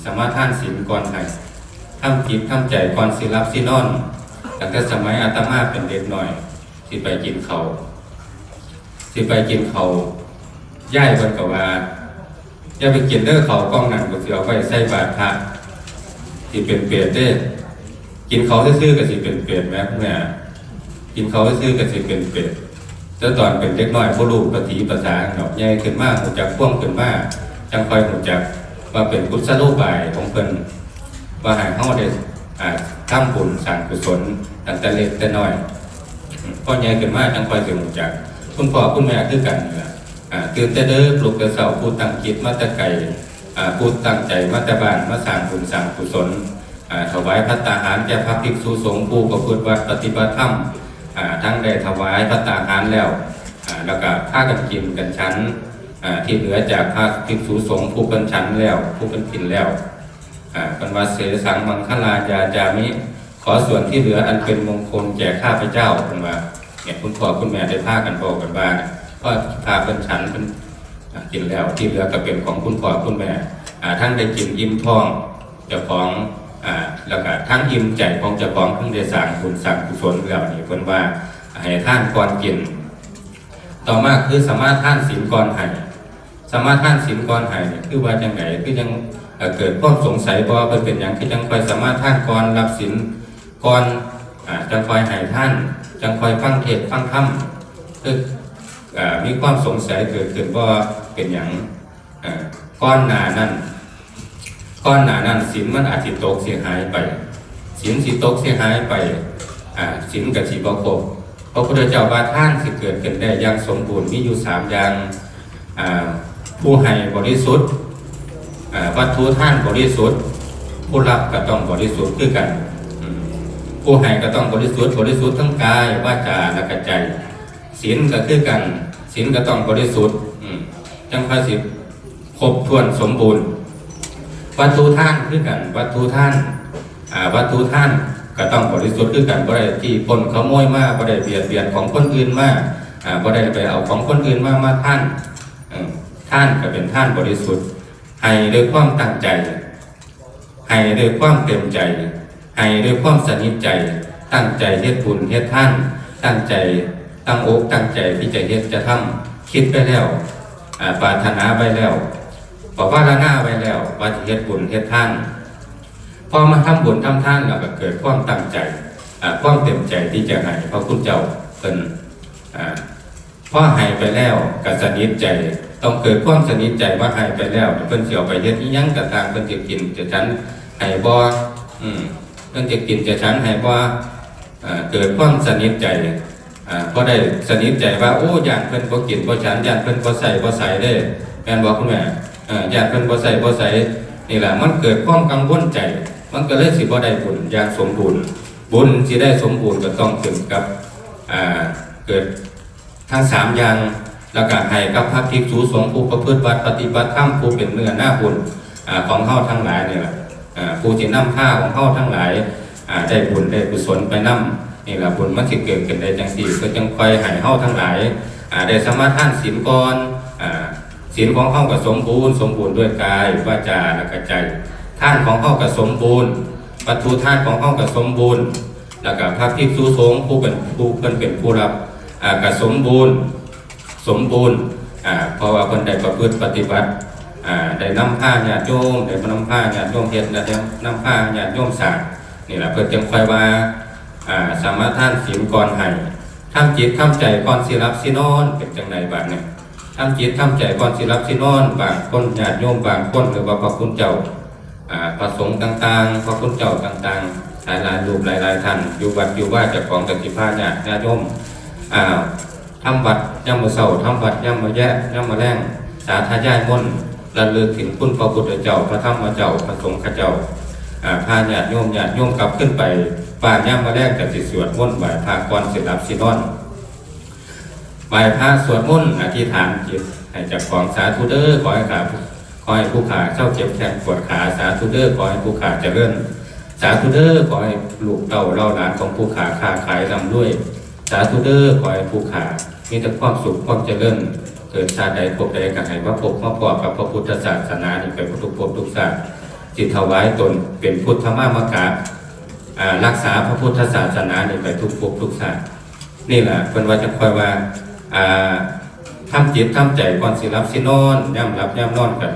สมาทานศีลก่อนให้ทำจิตทำใจก่อนสิรับสินอนตั้งแต่สมัยอาตมาเป็นเด็กหน่อยสิไปกินเขาย่ายเพิ่นก็ว่าอย่าไปกินเด้อเขากล้องนั่นก็สิเอาไปใส่บาตรพระสิเป็นเปรตเด้กินเขาซื่อๆก็สิเป็นเปรตแม่แม่กินเขาซื่อๆก็สิเป็นเปรตแต่ตอนเป็นเด็กน้อยบ่รู้ปฏิปทาดอกใหญ่ขึ้นมาฮู้จักพ่วงขึ้นมาจังค่อยฮู้จักว่าเป็นกุศโลบายของเพิ่นว่าให้เฮาได้ทำบุญสร้างกุศลตั้งแต่เล็กแต่น้อยพอใหญ่ขึ้นมาจังค่อยสิฮู้จักคุณพ่อคุณแม่คือกันนี่ล่ะตื่นแต่เด้อปลุกแต่เช้าผู้ตั้งจิตมาแต่ไกลผู้ตั้งใจมาแต่บ้านมาสร้างบุญสร้างกุศลถวายภัตตาหารแก่พระภิกษุสงฆ์ผู้ประพฤติวัดปฏิบัติธรรมทั้งได้ถวายภัตตาหารแล้วแล้วก็พากันกินกันฉันที่เหลือจากพระภิกษุสงฆ์ผู้เป็นฉันแล้วผู้เป็นกินแล้วเป็นว่าเสสังมังคลายาจามิขอส่วนที่เหลืออันเป็นมงคลแก่ข้าพเจ้าเป็นว่าเนี่ยคุณพ่อคุณแม่ได้พากันบอกกันบ้างก็พาเป็นฉันเป็นกินแล้วที่เหลือก็เป็นของคุณพ่อคุณแม่ทั้งได้กินอิ่มท้องเจ้าของแล้วก็ทั้งอิ่มใจของเจ้าของทั้งได้สร้างบุญสร้างกุศลแล้วนี่เพิ่นว่าให้ท่านก่อนกินต่อมาคือสมาทานศีลก่อนให้สมาทานศีลก่อนให้นี่คือว่าจังไงคือยังเกิดความสงสัยบ่เป็นอย่างที่จังคอยสมาทานก่อนรับศีลก่อนจังคอยให้ท่านจังคอยฟังเทศน์ฟังธรรมคือมีความสงสัยเกิดขึ้นว่าเป็นอย่างก้อนหนานั้นศีลมันอาจสิตกเสียหายไปศีลสิตกเสียหายไปศีลกับสิบ่ครบพระพุทธเจ้าว่าท่านสิเกิดขึ้นได้อย่างสมบูรณ์มีอยู่3อย่างผู้ให้บริสุทธิ์วัตถุท่านบริสุทธิ์ผู้รับก็ต้องบริสุทธิ์คือกันผู้ให้ก็ต้องบริสุทธิ์ทั้งกายวาจาและใจศีลก็คือกันศีลก็ต้องบริสุทธิ์จังพระสิครบถ้วนสมบูรณ์วัตถุท่านคือกันวัตถุท่านก็ต้องบริสุทธิ์คือกันบ่ได้ที่ปนขโมยมาบ่ได้เบียดเบียนของคนอื่นมาบ่ได้ไปเอาของคนอื่นมาท่านก็เป็นท่านบริสุทธิ์ให้ด้วยความตั้งใจให้ด้วยความเต็มใจให้ด้วยความสนิทใจตั้งใจเฮ็ดบุญเฮ็ดท่านตั้งใจตั้งอกตั้งใจที่จะเฮ็ดจะทำคิดไปแล้วปรารถนาไว้แล้วภาวนาไว้แล้วว่าจะเฮ็ดบุญเฮ็ดท่านพอมาทำบุญทำท่านแล้วก็เกิดความตั้งใจความเต็มใจที่จะให้พระคุณเจ้าเป็นพอให้ไปแล้วก็สนิทใจต้องเกิดความสนิทใจว่าให้ไปแล้วเพิ่นสิเอาไปเฮ็ดอีหยังก็ตามเพิ่นสิกินจะฉันให้บ่เพิ่นสิกินจะฉันให้บ่เกิดความสนิทใจก็ได้สนิทใจว่าโอ้ญาติเพิ่นบ่กินบ่ฉันญาติเพิ่นบ่ใส่เด้แม่นบ่คุณแม่ญาติเพิ่นบ่ใส่นี่แหละมันเกิดความกังวลใจมันก็เลยสิบ่ได้บุญอย่างสมบูรณ์บุญสิได้สมบูรณ์ก็ต้องขึ้นกับเกิดทั้ง3อย่างแล้วก็ให้กับพระภิกษุสงฆ์ผู้ประพฤติวัดปฏิบัติธรรมผู้เป็นเนื้อหน้าบุญของเฮาทั้งหลายนี่แหละผู้ที่นำผ้าของเฮาทั้งหลายได้บุญได้กุศลไปนำนี่แหละบุญมันสิเกิดขึ้นได้จังซี่ก็จังค่อยให้เฮาทั้งหลายได้สมาทานศีลก่อนศีลของเฮาก็สมบูรณ์ด้วยกายวาจาและใจท่านของเฮาก็สมบูรณ์วัตถุท่านของเฮาก็สมบูรณ์แล้วก็พระภิกษุสงฆ์ผู้เป็นผู้รับก็สมบูรณ์เพราะว่าเพิ่นได้ประพฤติปฏิบัติได้นำผ้าญาติโยมได้นำผ้าญาติโยมเฮ็ดได้นำผ้าญาติโยมสร้างนี่แหละเพิ่นจึงค่อยว่าสามารถท่านศีลก่อนให้ทำจิตทำใจก่อนสิรับสินอนเป็นจังไดบัดนี้ทำจิตทำใจก่อนสิรับสินอนบางคนญาติโยมบางคนหรือว่าพระคุณเจ้าพระสงฆ์ต่างๆพระคุณเจ้าต่างๆหลายรูปหลายท่านอยู่วัดอยู่ว่าเจ้าของตะกี้ผ้าญาติโยมทำวัดย่ำมื้อเช้าทำวัดย่ำมื้อแลงสาธยายมนต์ระลึกถึงคุณพระพุทธเจ้าพระธรรมเจ้าพระสงฆ์เจ้าพาญาติโยมกลับขึ้นไปป่าย่ำมื้อแลงก็สิสวดมนต์ไหว้พระก่อนสิหลับสินอนไหว้พระสวดมนต์อธิษฐานจิตให้เจ้าของสาธุเด้อขอให้ผู้ขาเจ้าเจ็บแขนปวดขาสาธุเด้อขอให้ผู้ขาเจริญสาธุเด้อขอให้ลูกเต้าเล่าหลานของผู้ขาค้าขายร่ำรวยสาธุเด้อขอให้ผู้ขามีแต่ความสุขความเจริญเกิดชาติใดพบใดก็ให้ว่าพบมาพบกับพระพุทธศาสนานี่ไปทุกภพทุกชาติ จิตถวายตนเป็นพุทธมามกะรักษาพระพุทธศาสนานี่ไปทุกภพทุกชาตินี่แหละเป็นว่าจะคอยว่าทำจิตทำใจก่อนสิรับสินอนย่ำรับย่ำนอนกัน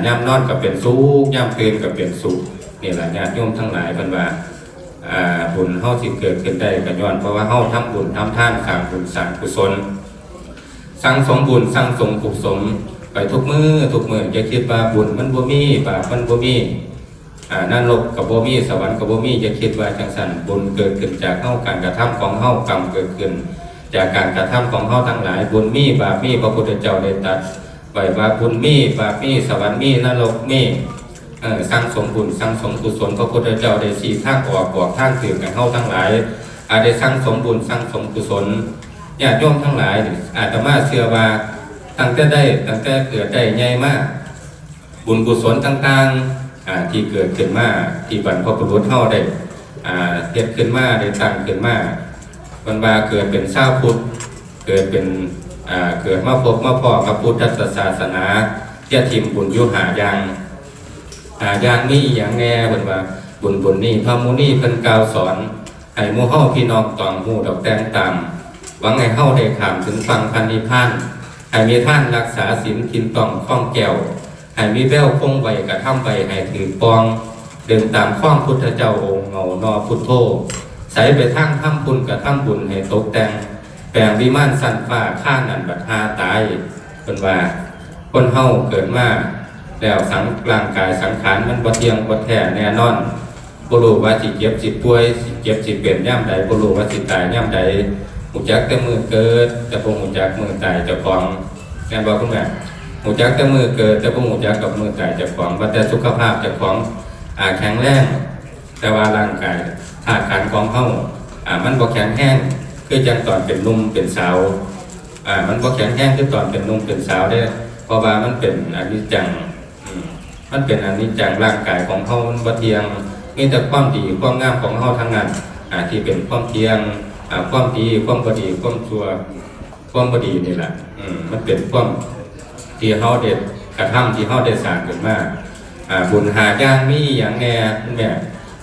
ย่ำนอนกับเป็นสุขย่ำตื่นกับเป็นสุขนี่แหละญาติโยมทั้งหลายเป็นว่าบุญเฮาสิเกิดขึ้นได้ก็ย้อนเพราะว่าเฮาทำบุญทำทานสร้างบุญสร้างกุศลสร้างสมบุญสร้างสมกุศลไปทุกมืออย่าคิดว่าบุญมันบ่มีบาปมันบ่มีนรกกับบ่มีสวรรค์กับบ่มีอย่าคิดว่าจังซั่นบุญเกิดขึ้นจากเฮาการกระทำของเฮากรรมเกิดขึ้นจากการกระทำของเฮาทั้งหลายบุญมีบาปมีพระพุทธเจ้าได้ตรัสไว้ว่าบุญมีบาปมีสวรรค์มีนรกมีสร้างสมบุญสร้างสมกุศลพระพุทธเจ้าได้ชี้ทางบอกทางถือกันเฮาทั้งหลายได้สร้างสมบุญสร้างสมกุศลญาติโยมทั้งหลายอาตมาเชื่อว่าตั้งแต่เกิดได้ใหญ่มากบุญกุศลต่างๆที่เกิดขึ้นมาที่บรรพบุรุษเฮาได้เกิดขึ้นมาได้ตั้งขึ้นมาวันว่าเกิดเป็นชาวพุทธเกิดเป็นเกิดมาพบมาพ่อกับพุทธศาสนาเจ้าทิมบุญยุหาอย่างนี้อย่างแง่เพิ่นว่าบุญนี่พระมุนีเพิ่นกล่าวสอนให้หมู่เฮาพี่น้องตองหมู่ดอกแตงตามหวังให้เฮาได้ข้ามถึงฝั่งพันนิพพานให้มีท่านรักษาศีลกินต้องคล้องแก้วให้มีแววคงไว้กระทำไว้ให้ถือปองเดินตามข้องพุทธเจ้าองค์เงานอพุทโธใส่ไปทางทำบุญกระทำบุญให้ตกแต่งแปลงวิมานสันฟ้าข้านันบัดหาตายเป็นว่าคนเฮาเกิดมาแล้วร่างกายสังขารมันบ่เที่ยงบ่แท้แน่นอนบ่รู้ว่าสิเจ็บสิป่วยสิเจ็บสิเป็นย่ำใดบ่รู้ว่าสิตายย่ำใดหูจักแต่มือเกิดแต่บ่หูจักมือตายเจ้าของแม่นบ่คุณแม่หูจักแต่มือเกิดแต่บ่หูจักกับมือตายเจ้าของว่าแต่สุขภาพเจ้าของแข็งแรงแต่ว่าร่างกายธาตุขันธ์ของเฮามันบ่แข็งแรงคือจังตอนเป็นหนุ่มเป็นสาวมันบ่แข็งแรงคือตอนเป็นหนุ่มเป็นสาวได้เพราะว่ามันเป็นอนิจจังมันเป็นอนิจจังร่างกายของเฮามันบ่เที่ยงมีแต่ความดีความงามของเฮาทั้งนั้นที่เป็นความเที่ยงความดีความบ่ดีความชั่วความบ่ดีนี่แหละมันเป็นความที่เฮาได้กระทำที่เฮาได้สร้างขึ้นมาบุญหาอย่างมีอย่างแน่คุณแม่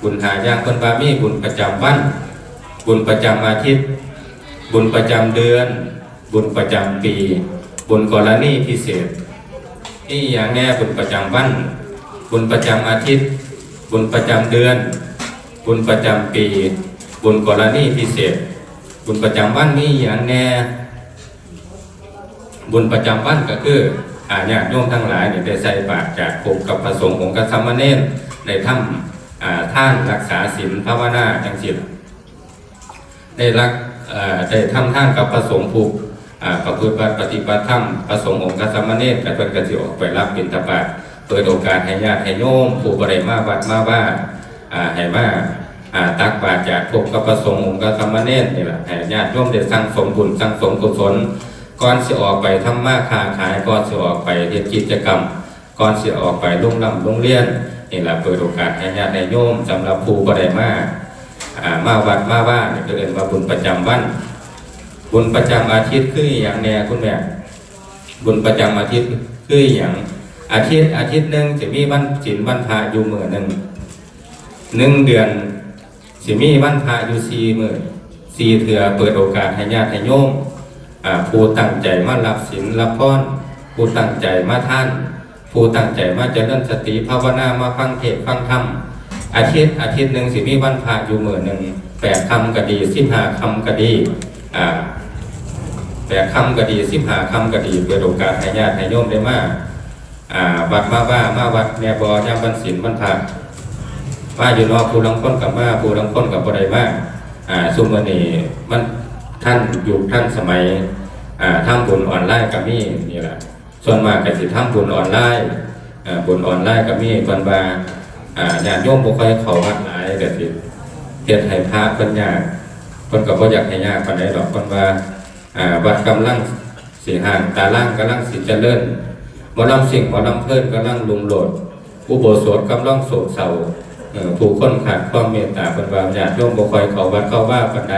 บุญหาอย่างเพิ่นว่ามีบุญประจำวันบุญประจำอาทิตย์บุญประจำเดือนบุญประจำปีบุญกรณีพิเศษนี่อย่างแน่บุญประจำวันบุญประจำอาทิตย์บุญประจำเดือนบุญประจำปีบุญกรณีพิเศษบุญประจำวันนี่อย่างแน่บุญประจำวันก็คือญาติโยมทั้งหลายได้ใส่บาตรจากพบกับพระสงฆ์องค์สามเณรได้ทำท่านรักษาศีลภาวนาจังสิได้ทำท่านกับพระสงฆ์ผู้ประพฤติปฏิบัติธรรมพระสงฆ์องค์สามเณรกับเพิ่นก็สิออกไปรับบิณฑบาตเปิดโอกาสให้ญาติให้โยมผู้บ่ได้มาวัดมาว่าให้มาตักบาตรจากพบกับพระสงฆ์องค์สามเณรนี่แหละให้ญาติโยมได้สั่งสมบุญสั่งสมกุศลก่อนสิออกไปทำมาค้าขายก่อนสิออกไปเฮ็ดกิจกรรมก่อนสิออกไปโรงเรียนนี่แหละเปิดโอกาสให้ญาติให้โยมสำหรับผู้บ่ได้มาวัดมาว่านี่ก็เรียกว่าบุญประจำวันบุญประจำอาทิตย์คืออย่างแน่คุณแม่บุญประจำอาทิตย์คืออย่างอาทิตย์นึงจะมีวันศีลวันพระอยู่มื้อนึง1 เดือนสิมีวันพระอยู่4 มื้อ4 เทื่อเปิดโอกาสให้ญาติให้โยมผู้ตั้งใจมารับศีลรับพรผู้ตั้งใจมาท่านผู้ตั้งใจมาเจริญสติภาวนามาฟังเทศน์ฟังธรรมอาทิตย์นึงสิมีวันพระอยู่มื้อนึง8 ค่ำก็ดี15 ค่ำก็ดี8 ค่ำก็ดี15 ค่ำก็ดีเปิดโอกาสให้ญาติให้โยมได้มาวัดมาวัดแม่บ่ยามวันศีลวันพระมาอยู่นอกผู้ลางคนกับมาผู้ลางคนกับบ่ได้มาซุมื้อนี้มันท่านอยู่ท่านสมัยทำบุญออนไลน์ก็มีนี่แหละส่วนมากก็สิทำบุญออนไลน์บุญออนไลน์ก็มีเพิ่นว่าญาติโยมบ่ค่อยเข้าวัดหลายก็สิเฮ็ดให้พระเพิ่นยากเพิ่นก็บ่อยากให้ยากปานใดดอกเพิ่นว่าวัดกำลังสิห่างตารางกำลังสิเจริญหมอลำสิ่งหมอลำเพิ่นกำลังลุงโลดอุโบสถกำลังโศกเศร้าผู้คนขาดความเมตตาเพิ่นว่าญาติโยมบ่ค่อยเข้าวัดเข้าว่าปานใด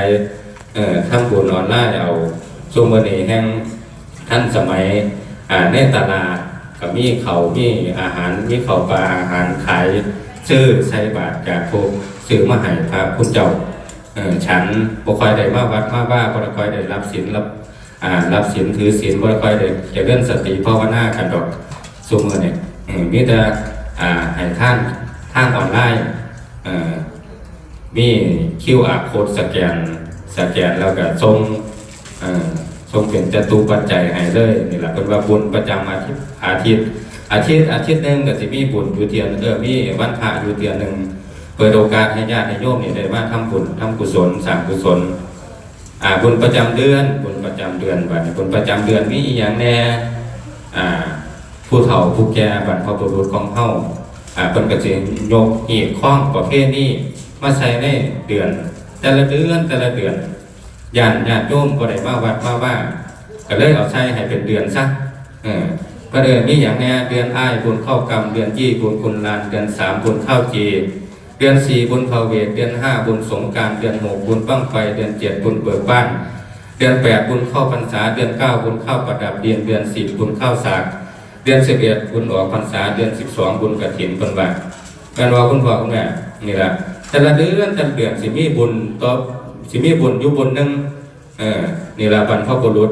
ทำบุญออนไลน์เอาซุมื้อนี้แห่งทันสมัยในตลาด ก็มีเขามีอาหารมีข้าวปลาอาหารขายซื้อใส่บาตรจากผู้ซื้อมาให้พระคุณเจ้าฉันบ่ค่อยได้มาวัดมาว่าบ่ค่อยได้รับศีลรับศีลถือศีลบ่ค่อยได้เจริญสติภาวนากันดอกซุมื้อนี้มีแต่ให้ทางออนไลน์มี QR code สแกนแล้วก็ส่งเป็นจตุปัจจัยให้เลยนี่แหละเป็นว่าบุญประจำอาทิตย์นึงก็สิมีบุญอยู่เทื่อมีวันพระอยู่เทื่อนึงเปิดโอกาสให้ญาติโยมนี่ได้มาทำบุญทำกุศลสร้างกุศลบุญประจำเดือนบัดนี้บุญประจำเดือนมีอีหยังแน่ผู้เฒ่าผู้แก่บรรพบุรุษของเฮาเพิ่นก็สิยกหีบคล้องประเภทนี้มาใช้ในเดือนแต่ละเดือนญาติโยมก็ได้มาวัดมาว่าก็เลยเอาใช้ให้เป็นเดือนซะก็เดือนมีอย่างแน่เดือนอ้ายบุญเข้ากรรมเดือนยี่บุญคุณลานเดือน3บุญเข้าจีเดือน4บุญภเวทเดือน5บุญสงกรานต์เดือน6บุญบั้งไฟเดือน7บุญเบิกบ้านเดือน8บุญเข้าพรรษาเดือน9บุญเข้าประดับเดือน10บุญเข้าสากเดือน11บุญออกพรรษาเดือน12บุญกฐินเป็นว่าการว่าคุณพ่อคุณแม่นี่แหละแต่ละเดือนสิมีบุญต่อสิมีบุญอยู่บุญนึงนี่ละบรรพบุรุษ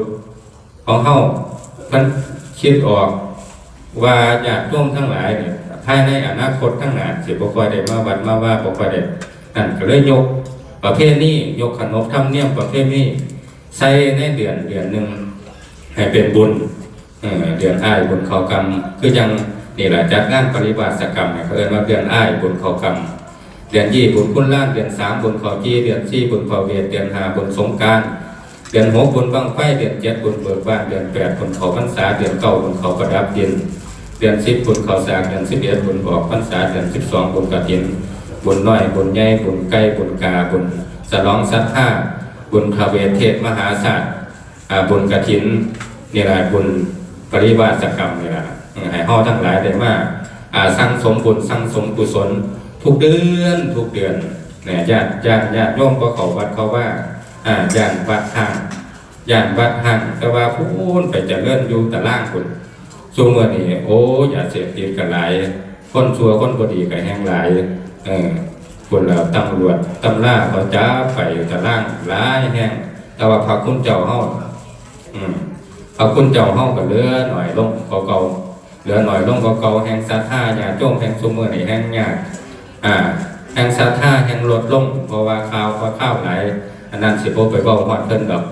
ของเฮาเพิ่นคิดออกว่าญาติโยมทั้งหลายนี่ภายในอนาคตข้างหน้าสิบ่ค่อยได้มาวัดมาว่าบ่ค่อยได้นั่นก็เลยยกประเภทนี้ยกขนบธรรมเนียมประเภทนี้ใส่ในเดือนนึงให้เป็นบุญเดือนอ้ายบุญเข้ากรรมคือจังนี่แหละจัดงานปริวาสกรรมเนี่ยเขาเรียกว่าเดือนอ้ายบุญเข้ากรรมเดือนยี่บุญคุณล้านเดือน3บุญเข้าจีเดือน4บุญภเวทเดือน5บุญสงกรานต์เดือน6บุญบั้งไฟเดือน7บุญเบิกบ้านเดือน8บุญเข้าพรรษาเดือน9บุญเข้าประดับเดือน10บุญเข้าสากเดือน11บุญออกพรรษาเดือน12บุญกฐินบุญน้อยบุญใหญ่บุญไกลบุญกาบุญฉลองศรัทธาบุญภเวทเทศมหาศาสตร์บุญกฐินนี่แหละบุญปริวาสกรรมนี่แหละให้เฮาทั้งหลายได้มาสั่งสมบุญสั่งสมกุศลทุกเดือนเนี่ยญาติโยมก็เขาวัดเขาว่าญาติวัดห่างแต่ว่าพูนไปเจริญอยู่ตะล่างคุณช่วงวันนี้โอ้อย่าเสพติดกันหลายคนชั่วคนบ่ดีก็แห้งหลายคนเราตำรวจตำล่าเขาจ้าไปตะล่างหลายแห้งแต่ว่าพระคุณเจ้าเฮาพระคุณเจ้าเฮาก็เหลือหน่อยลงเก่าเหลือหน่อยลงเก่าแห่งศรัทธาญาติโยมแห่งซุมื้อนี้แห่งยากแห่งศรัทธาแห่งลดลงเพราะว่าข่าวหลายอันนั้นสิบ่ไปเว้าฮอดเพิ่นดอก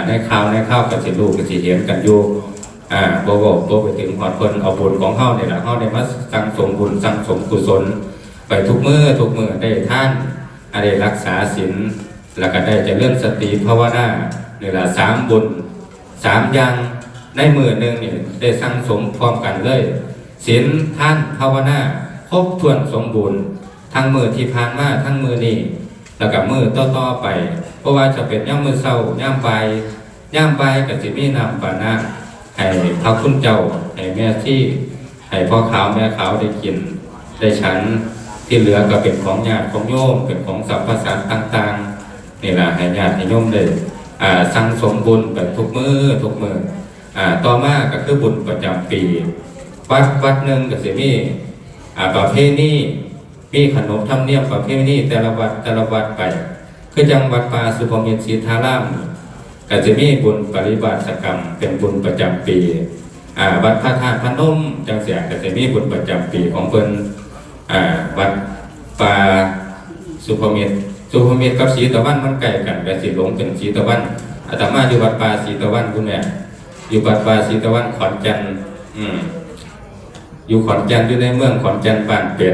ในข่าวก็สิรู้ก็สิเห็นกันอยู่บ่ไปถึงฮอดเพิ่นเอาบุญของเฮานี่ล่ะเฮาได้มาสั่งสมบุญสั่งสมกุศลไปทุกมื้อได้ทานได้รักษาศีลแล้วก็ได้เจริญสติภาวนานี่ล่ะ3บุญ3อย่างในมื้อนึงนี่ได้สั่งสมพร้อมกันเลยศีลทานภาวนาครบถ้วนสมบูรณ์ทั้งมื้อที่ผ่านมาทั้งมื้อนี้แล้วก็มื้อต่อไปเพราะว่าจะเป็นยามมื้อเช้ายามบ่ายก็สิมีน้ำปานะให้พระคุณเจ้าให้แม่ที่ให้พ่อขาวแม่ขาวได้กินได้ฉันที่เหลือก็เป็นของญาติของโยมเป็นของสรรพสัตว์ต่างๆนี่ล่ะให้ญาติให้โยมได้สั่งสมบุญไปทุกมื้อต่อมาก็คือบุญประจำปีวัดนึงก็สิมีประเพณีมีขนบธรรมเนียมประเพณีแต่ละวัดไปคือจังหวัดป่าสุพรรณศรีธารามก็จะมีบุญปริวาสกรรมเป็นบุญประจำปีวัดพระธาตุพนมจังเสียก็จะมีบุญประจำปีของเพิ่นวัดป่าสุพรรณกับศรีตะวันมันใกล้กันก็สิหลงเป็นศรีตะวันอาตมาอยู่วัดป่าศรีตะวันคุณแม่อยู่วัดป่าศรีตะวันขอนแก่นอยู่ขอนแก่นอยู่ในเมืองขอนแก่นบ้านเป็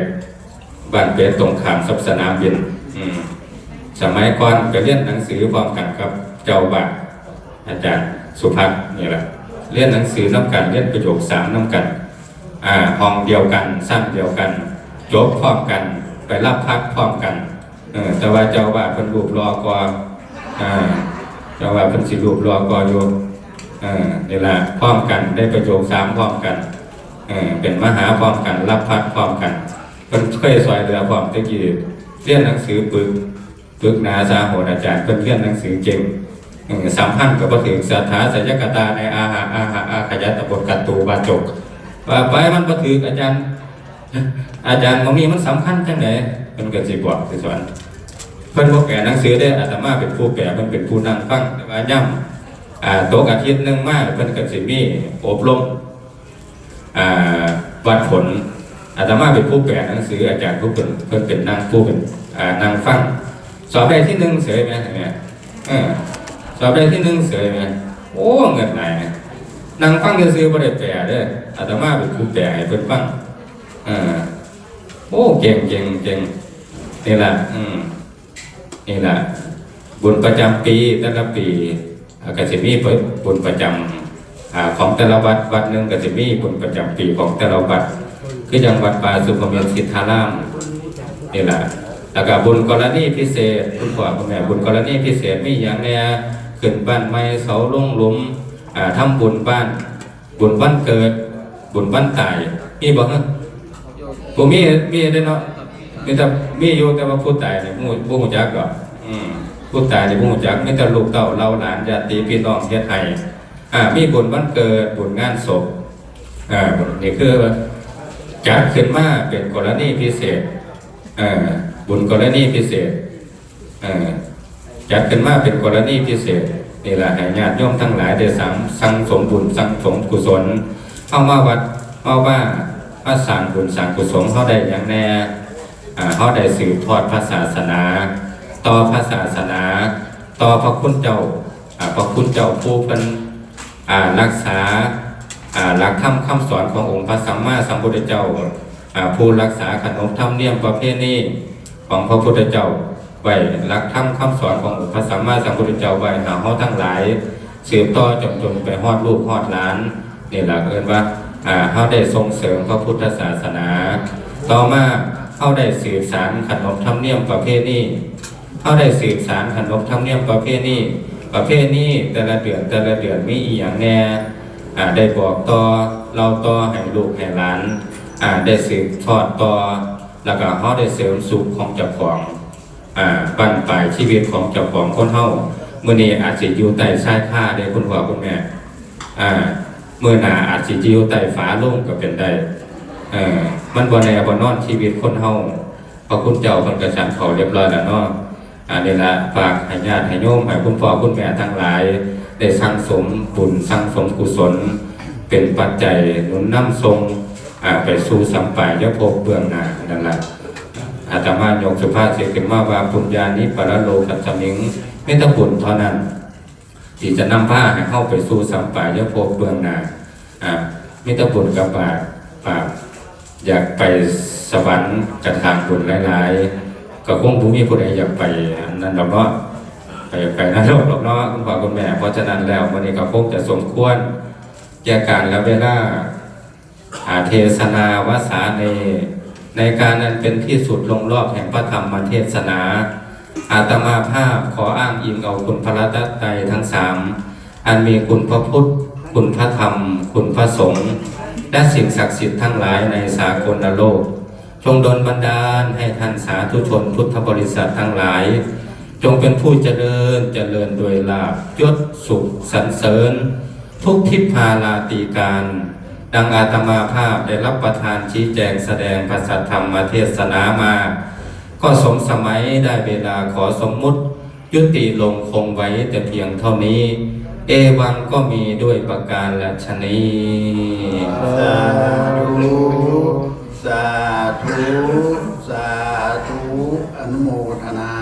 ดตรงข้ามสนามบินสมัยก่อนก็เรียนหนังสือพร้อมกันครับเจ้าบ่าวอาจารย์สุภัทรนี่แหละเรียนหนังสือน้ำกันเรียนประโยค3น้ำกันห้องเดียวกันสั้นเดียวกันจบพร้อมกันไปรับพักพร้อมกันแต่ว่าเจ้าบ่าวเป็นรูปรอกว่าเจ้าบ่าวเป็นสิรูปรอกว่าอยู่นี่แหละพร้อมกันได้ประโยค3พร้อมกันเป็นมหาพร้อมกันรับพักพร้อมกันเป็นเคยซอยเรือพร้อมตะกี้เรียนหนังสือปึกนาสาโหดอาจารย์เป็นเรียนหนังสือเก่งสัมพันธ์กับพระถึงสถาสัญญกตาในอาขยัตบทกัตตูบาจก ว่าไปมันบ่ถืออาจารย์บางนี้มันสำคัญจังได๋เพิ่นก็สิบอกสิสอนเพิ่นบ่แปลหนังสือได้อาตมาเป็นผู้แปลเพิ่นเป็นผู้นั่งฟังแต่ว่าย่ำตกอาทิตย์นึงมาเพิ่นก็สิมีอบรมวัดผลอาตมาเป็นผู้แปลหนังสืออาจารย์ผู้เพิ่นเป็นนั่งผู้เป็นนั่งฟังสอบได้ที่1เสยมั้ยเนี่ยสอบได้ที่1เสยมั้ยโอ้เงินไหนนั่งฟังซื่อๆบ่ได้แปลเด้ออาตมาเป็นผู้แปลให้เพิ่นฟังโอ้เก่งนี่แหละนี่แหละบุญประจำปีแต่ละปีก็จะมีบุญประจำของแต่ละวัดหนึ่งก็จะมีบุญประจำปีของแต่ละวัดคือจังหวัดป่าสุพรรณสิทธารามนี่แหละแล้วก็บุญกรณีพิเศษคุณพ่อคุณแม่บุญกรณีพิเศษมีอย่างแน่ขึ้นบ้านใหม่เสาลงหลุมทำบุญบ้านบุญวันเกิดบุญวันตายมีบอกนะผมมีได้เนาะมีแต่มีอยู่แต่ว่าผู้ตายเนี่ยผู้หูจักก็ผู้ตายเนี่ยผู้หูจักมีแต่ลูกเต่าเราหลานญาติพี่น้องเฮ็ดให้มีบุญวันเกิดบุญงานศพนี่คือจัดขึ้นมาเป็นกรณีพิเศษบุญกรณีพิเศษจัดขึ้นมาเป็นกรณีพิเศษนี่แหละให้ญาติโยมทั้งหลายได้สั่งสมบุญสั่งสมกุศลเข้ามาวัดเอาว่าสั่งบุญสั่งกุศลเขาได้อย่างแน่เขาได้สืบทอดพระศาสนาต่อพระศาสนาต่อพระคุณเจ้าพระคุณเจ้าผู้เป็นรักษาหลักธรรมคำสอนขององค์พระสัมมาสัมพุทธเจ้าผู้รักษาขนบธรรมเนียมประเพณีของพระพุทธเจ้าไว้หลักธรรมคำสอนขององค์พระสัมมาสัมพุทธเจ้าไว้เขาทั้งหลายสืบต่อจนไปฮอดลูกฮอดหลานนี่แหละเอิ้นว่าเขาได้ส่งเสริมพระพุทธศาสนาต่อมาเขาได้สืบสานขนบธรรมเนียมประเพณีเขาได้สืบสานขนบธรรมเนียมประเพณีแต่ละเดือนมีอีหยังแน่ได้บอกต่อเราต่อให้ลูกให้หลานได้สืบทอดต่อแล้วก็เขาได้เสริมสุขของเจ้าของบั้นปลายชีวิตของเจ้าของคนเฮามื้อนี้อาจสิอยู่ใต้ชายคาได้คุณพ่อคุณแม่เมื่อหน้าอาจสิอยู่ใต้ฝาโลงก็เป็นได้มันบ่แน่บ่นอนชีวิตคนเฮาพระคุณเจ้าเพิ่นก็ฉันเขาเรียบร้อยแล้วเนาะนี่ล่ะฝากให้ญาติให้โยมให้คุณพ่อคุณแม่ทั้งหลายได้สั่งสมบุญสั่งสมกุศลเป็นปัจจัยหนุนนำทรงไปสู่สัมปายภพเบื้องหน้านั่นล่ะอาตมายกสุภาษิตขึ้นมาว่าปุญญานิปรโลกัสสมิงไม่ต้องบุญเท่านั้นที่จะนำพาให้เข้าไปสู่สัมปายภพเบื้องหน้าไม่ต้องบุญกับบาปอยากไปสวรรค์กระทางบุญหลายๆก็คงผู้มีผู้ใดอยากไปนั่นดอกเนาะไปนั่นดอกเนาะคุณพ่อคุณแม่เพราะฉะนั้นแล้ววันนี้ก็คงจะสมควรแก่การและเวลาเทศนาวสาในการนั้นเป็นที่สุดลงรอบแห่งพระธรรมเทศนาอาตมาภาพขออ้างอิงเอาคุณพระรัตนตรัยทั้ง3อันมีคุณพระพุทธคุณพระธรรมคุณพระสงฆ์และสิ่งศักดิ์สิทธิ์ทั้งหลายในสากลโลกจงดลบันดาลให้ท่านสาธุชนพุทธบริษัททั้งหลายจงเป็นผู้เจริญโดยลาภยศสุขสรรเสริญทุกทิพาลาตีการดังอาตมาภาพได้รับประทานชี้แจงแสดงพระสัทธรรมเทศนามาก็สมสมัยได้เวลาขอสมมุติยุติลงคงไว้แต่เพียงเท่านี้เอวังก็มีด้วยประการละชนีสาธุสาธุสาธุอนุโมทนา